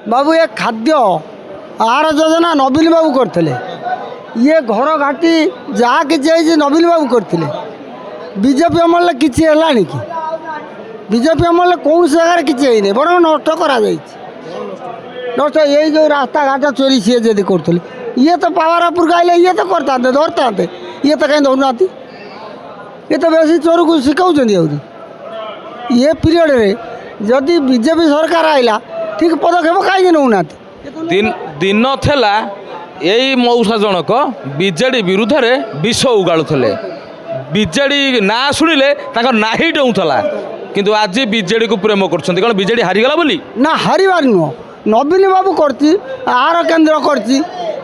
बाबू ये खाद्य आहार योजना नवीन बाबू करते ये घर घाटी जहाँ कि नवीन बाबू करते बीजेपी अमल किसी है कि बीजेपी अमल कौन से जगह किसी बर नष्ट कर नष्ट ये जो रास्ता घाट चोरी सी जब करते ये तो पावरपुर गाइले ये तो करता धरता ये तो कहीं धरना ये तो बेसी चोर को शिखाऊँ ये पीरियड रे जदि बीजेपी सरकार आइला ठीक पदक्षेप कहीं नौना दिन थेला यही मौसा जनक बीजेडी विरुद्ध में विष उगाड़ुले बीजेडी ना शुणिले ना ही डौला किंतु आज बीजेडी को प्रेम कर बीजेडी हारीगला बोली ना हारबार नुह नवीन बाबू करती आहार केन्द्र करती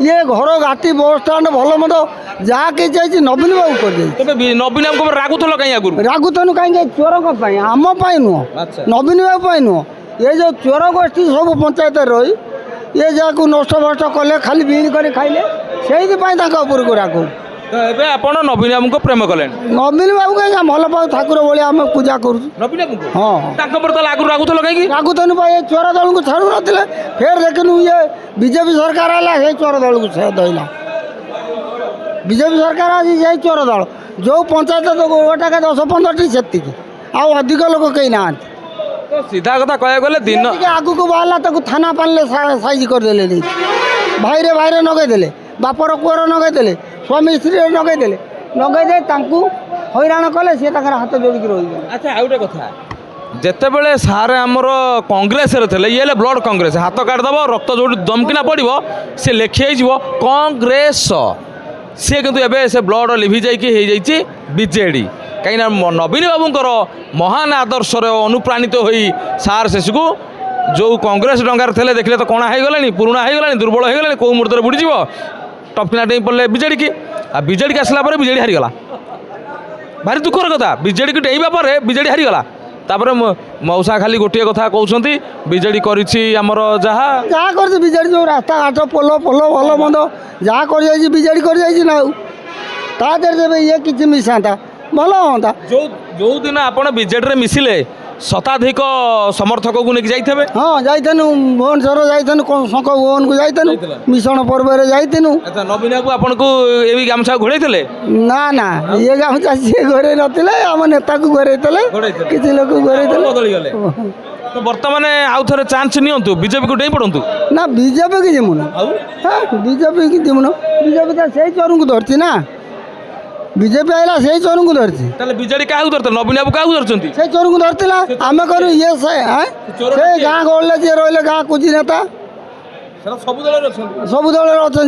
ये घर घाटी बस स्टाण्ड भल मत जहाँ कि जाइए नवीन बाबू कर नवीन बाबू रागुल कहीं आगुरी रागुतनु कहीं चोर आम नुह नवीन बाबू नुह ये जो चोर गोष्ठी सब पंचायत रही ये जहाँ नष्ट भष्ट कले खाली बिल कर खाइले से उपरको रागू आप नवीन बाबू को प्रेम कले नवीन बाबू कहीं भल पाऊ ठाकुर भाई आम पूजा कर हाँ रागुल कहीं रागुतनु चोर दल को छाड़ू ना फिर देखनु ये बीजेपी सरकार है चोर दल को दला बीजेपी सरकार आज यही चोर दल जो पंचायत गोटा के 10-15 से अधिक लोग कहीं ना सीधा कथा कह गले दिन आगू को बाहर थाना पाने साइज करदे भाईरे भाईरे नगेदे बापर पुअर नगेदे स्वामी स्त्री नगेदे नगेदे हैरान कले सी हाथ जोड़िक रही। अच्छा आउ गोटे कथा जितेबले सारे आमर कांग्रेस थे ये ब्लड कांग्रेस हाथ काटिदेव रक्त जो दमकिना पड़ो सी लेखि कांग्रेस सी किंतु एबे से ब्लड लिभि जाइए बीजेडी कहीं नवीन बाबूंकर महान आदर्श अनुप्राणित होई सार शेष को जो कांग्रेस डंगार थे देखले तो कणा हो गला पुराणा हो गला दुर्बल हो गला कौ मुहूर्त बुड़ीज टपकिना डेई पड़े बीजेडी की आ बीजेडी की आसला बीजेडी हारीगला भारी दुखर कथा बीजेडी की डेइबा पर बीजेडी हारीगला तापर मौसा खाली गोटे कथा कहते बीजेडी करमर जहाँ जहाँ कर बीजेडी जो रास्ता घाट पोल पोल भल मंद जहाँ कर बीजेडी कर ना ता देर ये किसी मिसाता भल हाँ जो दिन आप बीजेडी मिसिले शताधिक समर्थक को लेकिन जाइए हाँ जाइनु भुवनेश्वर जाइनु शंख भुवन को जाइनु मिशन पर्व जाइनु। अच्छा नवीन बाबू आपन को ये गामछा घोड़े ना ना ये गामछा सी घोड़े नथिले आम नेता को घोड़े किसी लोग घोड़े तो बर्तमान आउ थे चांस नियंतु बीजेपी को डेई पड़तु ना बीजेपी की जिमुन हाँ बीजेपी की जिमुन बीजेपी तो से चोर को धरती ना बीजेपी आइला से चोर को धरती बीजेडी क्या धरते नवीन बाबू क्या धरती से चोर को धरती आम कर ये से गाँ गहले जी रही गाँ कुछ नेता सब दल अच्छा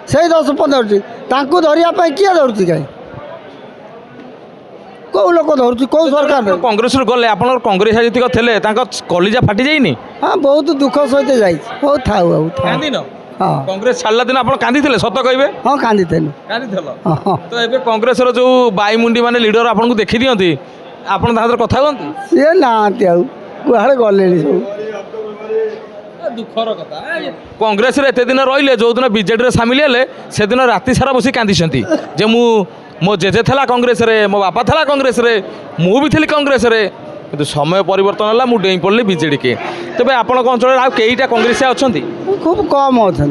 से 10-15 धरिया किए धरुची कहीं कौ लोक धरुची कौ सरकार कांग्रेस गले आप कांग्रेस जी थे कलिजा फाटी जाइनी हाँ बहुत दुख सहित जाइए बहुत था हाँ कांग्रेस छाड़ा दिन आप कांदी सत कहे हाँ कांदी तो ये कांग्रेस जो बाईमुंडी माने लीडर आपको देखी दिखती आप कथा कहती सी ना कड़े गले दुखर कथा कांग्रेस एत दिन रही जो दिन बीजेडी सामिल है से दिन राति सारा बस कांदी जे मो जेजे था कांग्रेस मो बापा था कांग्रेस मु भी थी कांग्रेस किंतु समय परिवर्तन है मुझे डेई पड़े बीजेडी के तेज आप अंचल आ कईटा कांग्रेस अच्छा खूब कम अच्छा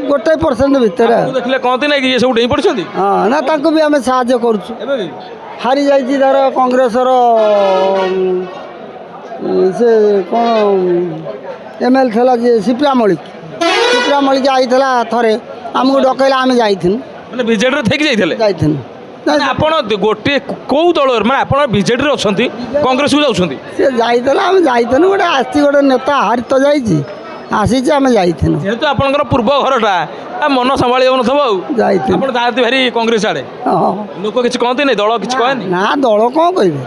गोटे परसेंट भितर देखले कहते ना कि ये सब डेई पड़े हाँ ना भी आम साहय कर हारी जाइए कांग्रेस से कौन एमएल था जी सिप्रा मलिक आई थे आमको डकैला आम जाइए बीजेडी थे जाइए ଆପଣ ଗୋଟିଏ କେଉଁ ଦଳ ମାନେ ଆପଣ ବିଜେଡ଼ିରେ ଅଛନ୍ତି କଂଗ୍ରେସକୁ ଯାଉଛନ୍ତି ସେ ଯାଇଥିଲା ଆମେ ଯାଇଥିଲୁ ଗୋଟେ ଆସିଛି ଗୋଟେ ନେତା ହାରି ତ ଯାଇଛି ଆସିଛି ଆମେ ଯାଇଥିଲୁ ଯେହେତୁ ଆପଣଙ୍କର ପୂର୍ବ ଘରଟା ମନ ସମ୍ଭାଳି ହେଉନଥିବ ଆଉ ଯାଇଥିଲୁ ଆପଣ ଯାଆନ୍ତି ଭାରି କଂଗ୍ରେସ ଆଡ଼େ ଲୋକ କିଛି କହନ୍ତି ନାହିଁ ଦଳ କିଛି କହେନି ନା ଦଳ କ'ଣ କହିବେ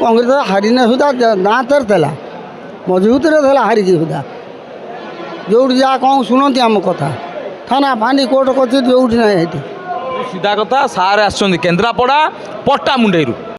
କଂଗ୍ରେସ ହାରିନେ ସୁଦ୍ଧା ନାଁ ତର ଥିଲା ମଜବୁତରେ ଥିଲା ହାରିକି ସୁଦ୍ଧା ଯେଉଁଠି ଯାହା କ'ଣ ଶୁଣନ୍ତି ଆମ କଥା ଥାନା ଫାନି କୋର୍ଟ କଚେରୀ ଯେଉଁଠି ନାହିଁ ସେଠି सीधा कथा सारे आसुच्च केन्द्रापड़ा पट्टामुंडेरू।